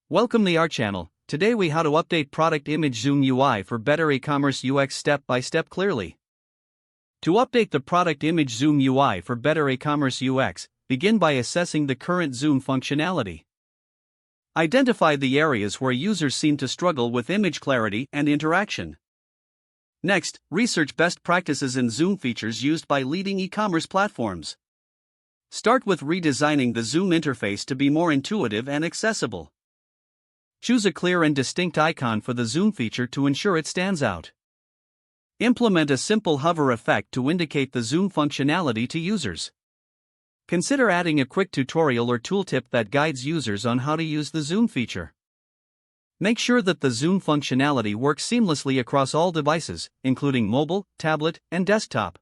Welcome to our channel. Today we how to update product image zoom UI for better e-commerce UX step by step clearly. To update the product image zoom UI for better e-commerce UX, begin by assessing the current zoom functionality. Identify the areas where users seem to struggle with image clarity and interaction. Next, research best practices and zoom features used by leading e-commerce platforms. Start with redesigning the zoom interface to be more intuitive and accessible. Choose a clear and distinct icon for the zoom feature to ensure it stands out. Implement a simple hover effect to indicate the zoom functionality to users. Consider adding a quick tutorial or tooltip that guides users on how to use the zoom feature. Make sure that the zoom functionality works seamlessly across all devices, including mobile, tablet, and desktop.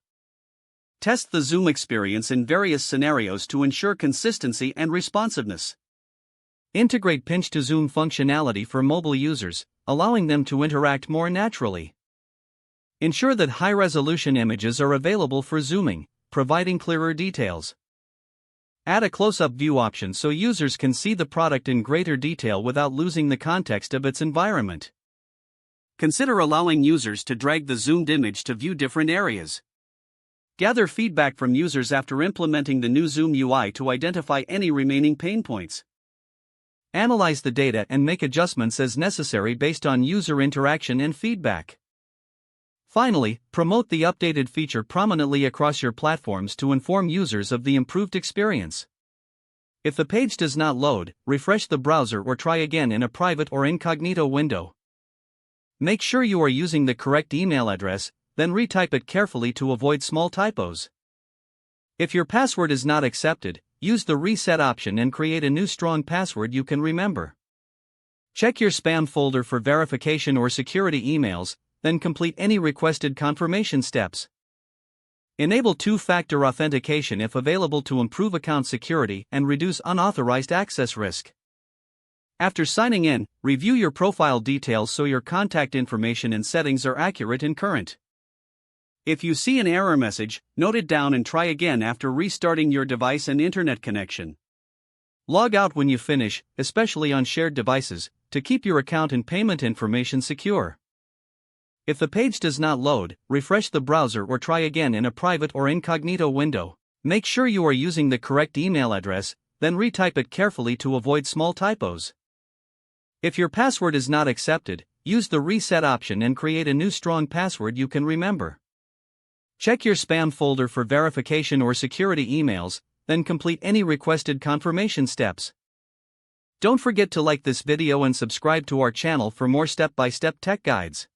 Test the zoom experience in various scenarios to ensure consistency and responsiveness. Integrate pinch-to-zoom functionality for mobile users, allowing them to interact more naturally. Ensure that high-resolution images are available for zooming, providing clearer details. Add a close-up view option so users can see the product in greater detail without losing the context of its environment. Consider allowing users to drag the zoomed image to view different areas. Gather feedback from users after implementing the new Zoom UI to identify any remaining pain points. Analyze the data and make adjustments as necessary based on user interaction and feedback. Finally, promote the updated feature prominently across your platforms to inform users of the improved experience. If the page does not load, refresh the browser or try again in a private or incognito window. Make sure you are using the correct email address, then retype it carefully to avoid small typos. If your password is not accepted, use the reset option and create a new strong password you can remember. Check your spam folder for verification or security emails, then complete any requested confirmation steps. Enable two-factor authentication if available to improve account security and reduce unauthorized access risk. After signing in, review your profile details so your contact information and settings are accurate and current. If you see an error message, note it down and try again after restarting your device and internet connection. Log out when you finish, especially on shared devices, to keep your account and payment information secure. If the page does not load, refresh the browser or try again in a private or incognito window. Make sure you are using the correct email address, then retype it carefully to avoid small typos. If your password is not accepted, use the reset option and create a new strong password you can remember. Check your spam folder for verification or security emails, then complete any requested confirmation steps. Don't forget to like this video and subscribe to our channel for more step-by-step tech guides.